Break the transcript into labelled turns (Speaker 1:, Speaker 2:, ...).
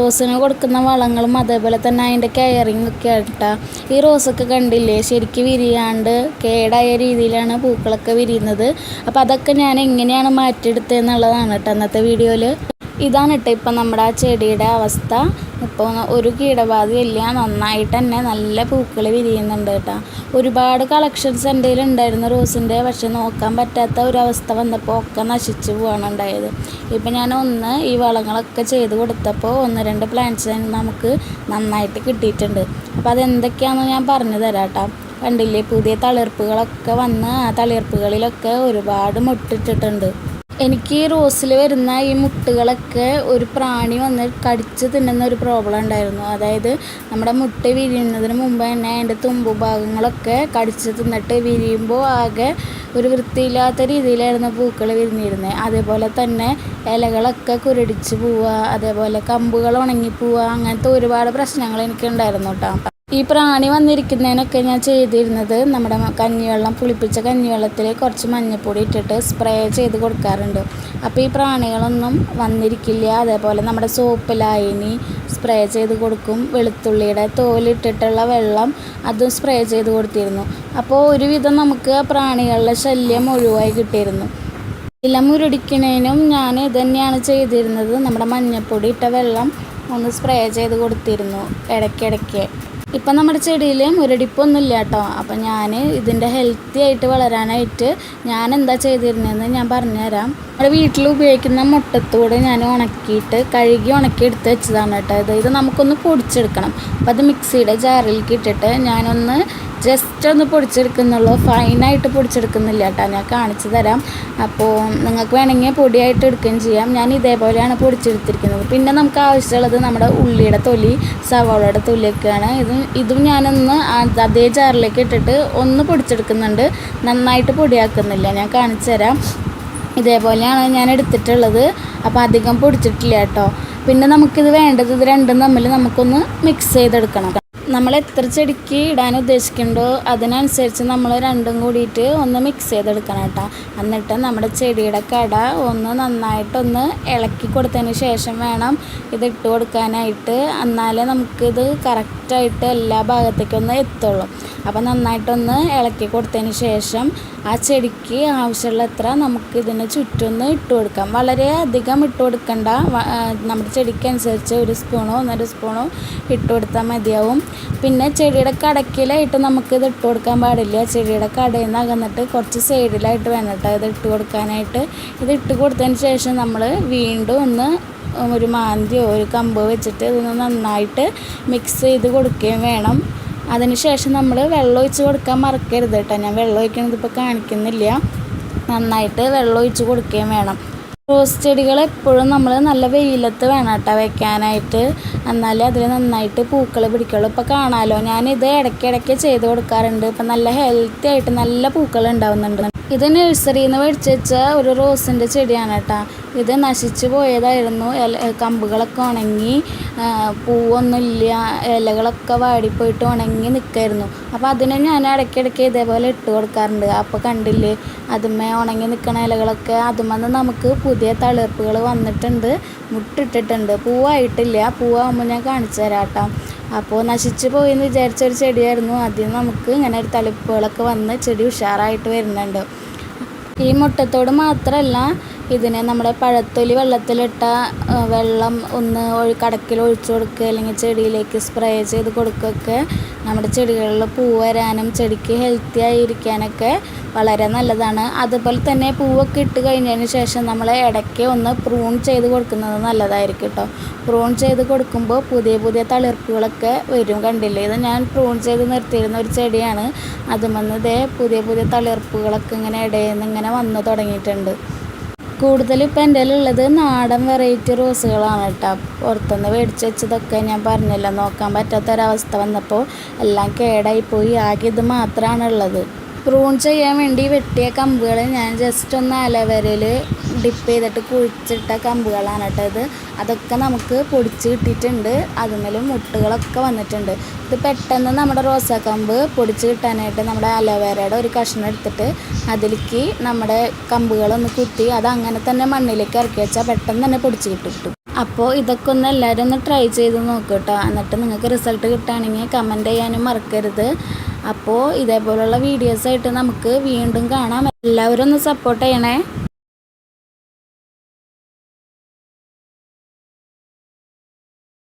Speaker 1: റോസിന് കൊടുക്കുന്ന വളങ്ങളും അതേപോലെ തന്നെ അതിൻ്റെ കെയറിങ് ഒക്കെ ആയിട്ടാ. ഈ റോസൊക്കെ കണ്ടില്ലേ, ശരിക്കും വിരിയാണ്ട് കേടായ രീതിയിലാണ് പൂക്കളൊക്കെ വിരിയുന്നത്. അപ്പോൾ അതൊക്കെ ഞാൻ എങ്ങനെയാണ് മാറ്റിയെടുത്തതെന്നുള്ളതാണ് കേട്ടോ ഇന്നത്തെ വീഡിയോയിൽ. ഇതാണ് കേട്ടോ ഇപ്പം നമ്മുടെ ആ ചെടിയുടെ അവസ്ഥ. ഇപ്പോൾ ഒരു കീടബാധയില്ല, നന്നായിട്ട് തന്നെ നല്ല പൂക്കൾ വിരിയുന്നുണ്ട് കേട്ടോ. ഒരുപാട് കളക്ഷൻസ് എൻ്റെ കയ്യിൽ ഉണ്ടായിരുന്നു റോസിൻ്റെ, പക്ഷെ നോക്കാൻ പറ്റാത്ത ഒരവസ്ഥ വന്നപ്പോൾ ഒക്കെ നശിച്ചു പോവാണ് ഉണ്ടായത്. ഇപ്പം ഞാൻ ഈ വളങ്ങളൊക്കെ ചെയ്ത് കൊടുത്തപ്പോൾ 1-2 പ്ലാന്റ്സ് നമുക്ക് നന്നായിട്ട് കിട്ടിയിട്ടുണ്ട്. അപ്പോൾ അതെന്തൊക്കെയാണെന്ന് ഞാൻ പറഞ്ഞു തരാം കേട്ടോ. കണ്ടില്ലേ, പുതിയ തളിർപ്പുകളൊക്കെ വന്ന് ആ തളിർപ്പുകളിലൊക്കെ ഒരുപാട് മുട്ടിട്ടിട്ടുണ്ട്. എനിക്ക് റോസിൽ വരുന്ന ഈ മുട്ടുകളൊക്കെ ഒരു പ്രാണി വന്ന് കടിച്ച് തിന്നുന്ന ഒരു പ്രോബ്ലം ഉണ്ടായിരുന്നു. അതായത് നമ്മുടെ മുട്ട വിരിയുന്നതിന് മുമ്പ് തന്നെ അതിൻ്റെ തുമ്പു ഭാഗങ്ങളൊക്കെ കടിച്ച് തിന്നിട്ട് വിരിയുമ്പോൾ ആകെ ഒരു വൃത്തിയില്ലാത്ത രീതിയിലായിരുന്നു പൂക്കൾ വിരിഞ്ഞിരുന്നത്. അതേപോലെ തന്നെ ഇലകളൊക്കെ കുരടിച്ച് പോവുക, അതേപോലെ കമ്പുകൾ ഉണങ്ങി പോവുക, അങ്ങനത്തെ ഒരുപാട് പ്രശ്നങ്ങൾ എനിക്കുണ്ടായിരുന്നു കേട്ടോ. ഈ പ്രാണി വന്നിരിക്കുന്നതിനൊക്കെ ഞാൻ ചെയ്തിരുന്നത് നമ്മുടെ പുളിപ്പിച്ച കഞ്ഞിവെള്ളത്തിൽ കുറച്ച് മഞ്ഞൾപ്പൊടി ഇട്ടിട്ട് സ്പ്രേ ചെയ്ത് കൊടുക്കാറുണ്ട്. അപ്പോൾ ഈ പ്രാണികളൊന്നും വന്നിരിക്കില്ല. അതേപോലെ നമ്മുടെ സോപ്പ് ലായനി സ്പ്രേ ചെയ്ത് കൊടുക്കും. വെളുത്തുള്ളിയുടെ തോലിട്ടിട്ടുള്ള വെള്ളം അതും സ്പ്രേ ചെയ്ത് കൊടുത്തിരുന്നു. അപ്പോൾ ഒരുവിധം നമുക്ക് പ്രാണികളുടെ ശല്യം ഒഴിവായി കിട്ടിയിരുന്നു. ഇല മുരടിക്കുന്നതിനും ഞാൻ ഇത് തന്നെയാണ് ചെയ്തിരുന്നത്. നമ്മുടെ മഞ്ഞൾപ്പൊടി ഇട്ട വെള്ളം ഒന്ന് സ്പ്രേ ചെയ്ത് കൊടുത്തിരുന്നു ഇടയ്ക്കിടയ്ക്ക്. ഇപ്പം നമ്മുടെ ചെടിയിൽ മുരടിപ്പൊന്നുമില്ല കേട്ടോ. അപ്പം ഞാൻ ഇതിൻ്റെ ഹെൽത്തി ആയിട്ട് വളരാനായിട്ട് ഞാൻ എന്താ ചെയ്തിരുന്നതെന്ന് ഞാൻ പറഞ്ഞുതരാം. നമ്മുടെ വീട്ടിൽ ഉപയോഗിക്കുന്ന മുട്ടത്തോട് ഞാൻ കഴുകി ഉണക്കി എടുത്ത് വെച്ചതാണ് കേട്ടോ. ഇത് നമുക്കൊന്ന് പൊടിച്ചെടുക്കണം. അപ്പം അത് മിക്സിയുടെ ജാറിലേക്ക് ഇട്ടിട്ട് ഞാനൊന്ന് ജസ്റ്റ് ഒന്ന് പൊടിച്ചെടുക്കുന്നുള്ളൂ, ഫൈനായിട്ട് പൊടിച്ചെടുക്കുന്നില്ല കേട്ടോ. ഞാൻ കാണിച്ചു തരാം. അപ്പോൾ നിങ്ങൾക്ക് വേണമെങ്കിൽ പൊടിയായിട്ട് എടുക്കുകയും ചെയ്യാം. ഞാൻ ഇതേപോലെയാണ് പൊടിച്ചെടുത്തിരിക്കുന്നത്. പിന്നെ നമുക്ക് ആവശ്യമുള്ളത് നമ്മുടെ ഉള്ളിയുടെ തൊലി, സവാളയുടെ തൊലിയൊക്കെയാണ്. ഇതും ഞാനൊന്ന് അതേ ജാറിലേക്ക് ഇട്ടിട്ട് ഒന്ന് പൊടിച്ചെടുക്കുന്നുണ്ട്, നന്നായിട്ട് പൊടിയാക്കുന്നില്ല. ഞാൻ കാണിച്ചു തരാം. ഇതേപോലെയാണ് ഞാൻ എടുത്തിട്ടുള്ളത്. അപ്പോൾ അധികം പൊടിച്ചിട്ടില്ല കേട്ടോ. പിന്നെ നമുക്കിത് വേണ്ടത് ഇത് രണ്ടും തമ്മിൽ നമുക്കൊന്ന് മിക്സ് ചെയ്തെടുക്കണം. നമ്മൾ എത്ര ചെടിക്ക് ഇടാൻ ഉദ്ദേശിക്കുന്നുണ്ടോ അതിനനുസരിച്ച് നമ്മൾ രണ്ടും കൂടിയിട്ട് ഒന്ന് മിക്സ് ചെയ്തെടുക്കണം കേട്ടോ. എന്നിട്ട് നമ്മുടെ ചെടിയുടെ കട ഒന്ന് നന്നായിട്ടൊന്ന് ഇളക്കി കൊടുത്തതിന് ശേഷം വേണം ഇത് ഇട്ട് കൊടുക്കാനായിട്ട്. എന്നാലേ നമുക്കിത് കറക്റ്റായിട്ട് എല്ലാ ഭാഗത്തേക്കും ഒന്ന് എത്തുള്ളൂ. അപ്പോൾ നന്നായിട്ടൊന്ന് ഇളക്കി കൊടുത്തതിന് ശേഷം ആ ചെടിക്ക് ആവശ്യമുള്ള നമുക്ക് ഇതിന് ചുറ്റൊന്ന് ഇട്ട് കൊടുക്കാം. വളരെ അധികം ഇട്ട് കൊടുക്കണ്ട. നമ്മുടെ ചെടിക്കനുസരിച്ച് 1 സ്പൂണോ 1.5 സ്പൂണോ ഇട്ട് കൊടുത്താൽ മതിയാവും. പിന്നെ ചെടിയുടെ കടക്കിലായിട്ട് നമുക്കിത് ഇട്ട് കൊടുക്കാൻ പാടില്ല. ചെടിയുടെ കടയിൽ നിന്ന് അകന്നിട്ട് കുറച്ച് സൈഡിലായിട്ട് വേണം കേട്ടോ ഇത് ഇട്ട് കൊടുക്കാനായിട്ട്. ഇത് ഇട്ട് കൊടുത്തതിന് ശേഷം നമ്മൾ വീണ്ടും ഒന്ന് ഒരു മാന്തിയോ ഒരു കമ്പ് വെച്ചിട്ട് ഇതൊന്ന് നന്നായിട്ട് മിക്സ് ചെയ്ത് കൊടുക്കുകയും വേണം. അതിനുശേഷം നമ്മൾ വെള്ളം ഒഴിച്ച് കൊടുക്കാൻ മറക്കരുത് കേട്ടോ. ഞാൻ വെള്ളം ഒഴിക്കുന്നത് ഇപ്പോൾ കാണിക്കുന്നില്ല. നന്നായിട്ട് വെള്ളം ഒഴിച്ച് കൊടുക്കുകയും വേണം. റോസ് ചെടികൾ എപ്പോഴും നമ്മൾ നല്ല വെയിലത്ത് വേണം കേട്ടോ വെക്കാനായിട്ട്. എന്നാലേ അതിൽ നന്നായിട്ട് പൂക്കൾ പിടിക്കുള്ളൂ. ഇപ്പോൾ കാണാമല്ലോ, ഞാനിത് ഇടയ്ക്കിടയ്ക്ക് ചെയ്ത് കൊടുക്കാറുണ്ട്. ഇപ്പം നല്ല ഹെൽത്തി ആയിട്ട് നല്ല പൂക്കൾ ഉണ്ടാവുന്നുണ്ട്. ഇത് നഴ്സറിയിൽ നിന്ന് മേടിച്ച് വെച്ച ഒരു റോസിൻ്റെ ചെടിയാണ് കേട്ടോ. ഇത് നശിച്ചു പോയതായിരുന്നു. കമ്പുകളൊക്കെ ഉണങ്ങി, പൂവൊന്നുമില്ല, ഇലകളൊക്കെ വാടിപ്പോയിട്ട് ഉണങ്ങി നിൽക്കായിരുന്നു. അപ്പോൾ അതിനെ ഞാൻ ഇടയ്ക്കിടയ്ക്ക് ഇതേപോലെ ഇട്ട് കൊടുക്കാറുണ്ട്. അപ്പോൾ കണ്ടില്ലേ, അതുമ്മേ ഉണങ്ങി നിൽക്കുന്ന ഇലകളൊക്കെ അതുമെന്ന് നമുക്ക് പുതിയ തളിർപ്പുകൾ വന്നിട്ടുണ്ട്, മുട്ടിട്ടിട്ടുണ്ട്. പൂവായിട്ടില്ല. പൂവാകുമ്പോൾ ഞാൻ കാണിച്ചു തരാം കേട്ടോ. അപ്പോൾ നശിച്ചു പോയെന്ന് വിചാരിച്ചൊരു ചെടിയായിരുന്നു. അതിൽ നമുക്ക് ഇങ്ങനെ ഒരു തളിർപ്പുകളൊക്കെ വന്ന് ചെടി ഉഷാറായിട്ട് വരുന്നുണ്ട്. ഈ മുട്ടത്തോട് മാത്രമല്ല, ഇതിനെ നമ്മുടെ പഴത്തൊലി വെള്ളത്തിലിട്ട വെള്ളം ഒന്ന് കടക്കിൽ ഒഴിച്ചു കൊടുക്കുക, അല്ലെങ്കിൽ ചെടിയിലേക്ക് സ്പ്രേ ചെയ്ത് കൊടുക്കുകയൊക്കെ നമ്മുടെ ചെടികളിൽ പൂ വരാനും ചെടിക്ക് ഹെൽത്തി ആയിരിക്കാനൊക്കെ വളരെ നല്ലതാണ്. അതുപോലെ തന്നെ പൂവൊക്കെ ഇട്ട് കഴിഞ്ഞതിന് ശേഷം നമ്മൾ ഇടയ്ക്ക് ഒന്ന് പ്രൂൺ ചെയ്ത് കൊടുക്കുന്നത് നല്ലതായിരിക്കും കേട്ടോ. പ്രൂൺ ചെയ്ത് കൊടുക്കുമ്പോൾ പുതിയ തളിർപ്പുകളൊക്കെ വരും. കണ്ടില്ലേ, ഇത് ഞാൻ പ്രൂൺ ചെയ്ത് നിർത്തിയിരുന്ന ഒരു ചെടിയാണ്. അതുമെന്ന് പുതിയ തളിർപ്പുകളൊക്കെ ഇങ്ങനെ ഇടയിൽ നിന്ന് ഇങ്ങനെ വന്ന് തുടങ്ങിയിട്ടുണ്ട്. കൂടുതലും ഇപ്പം എൻ്റെ ഉള്ളത് നാടൻ വെറൈറ്റി റോസുകളാണ് കേട്ടോ. പുറത്തുനിന്ന് മേടിച്ച് വെച്ചതൊക്കെ ഞാൻ പറഞ്ഞല്ലോ, നോക്കാൻ പറ്റാത്തൊരവസ്ഥ വന്നപ്പോൾ എല്ലാം കേടായിപ്പോയി. ആകെ ഇത് മാത്രമാണ് ഉള്ളത്. പ്രൂൺ ചെയ്യാൻ വേണ്ടി വെട്ടിയ കമ്പുകൾ ഞാൻ ജസ്റ്റ് ഒന്ന് അലവരയിൽ ഡിപ്പ് ചെയ്തിട്ട് കുഴിച്ചിട്ട കമ്പുകളാണ് കേട്ടോ ഇത്. അതൊക്കെ നമുക്ക് പൊടിച്ച് കിട്ടിയിട്ടുണ്ട്. അതുമേലും മുട്ടുകളൊക്കെ വന്നിട്ടുണ്ട്. ഇത് പെട്ടെന്ന് നമ്മുടെ റോസാക്കമ്പ് പൊടിച്ച് കിട്ടാനായിട്ട് നമ്മുടെ അലോവേരയുടെ ഒരു കഷ്ണം എടുത്തിട്ട് അതിലേക്ക് നമ്മുടെ കമ്പുകളൊന്ന് കുത്തി അത് അങ്ങനെ തന്നെ മണ്ണിലേക്ക് ഇറക്കി വെച്ചാൽ പെട്ടെന്ന് തന്നെ പൊടിച്ച് കിട്ടും. അപ്പോൾ ഇതൊക്കെ ഒന്ന് എല്ലാവരും ഒന്ന് ട്രൈ ചെയ്ത് നോക്കുക കേട്ടോ. എന്നിട്ട് നിങ്ങൾക്ക് റിസൾട്ട് കിട്ടുകയാണെങ്കിൽ കമൻറ്റ് ചെയ്യാനും മറക്കരുത്. അപ്പോൾ ഇതേപോലുള്ള വീഡിയോസായിട്ട് നമുക്ക് വീണ്ടും കാണാം. എല്ലാവരും ഒന്ന് സപ്പോർട്ട് ചെയ്യണേ.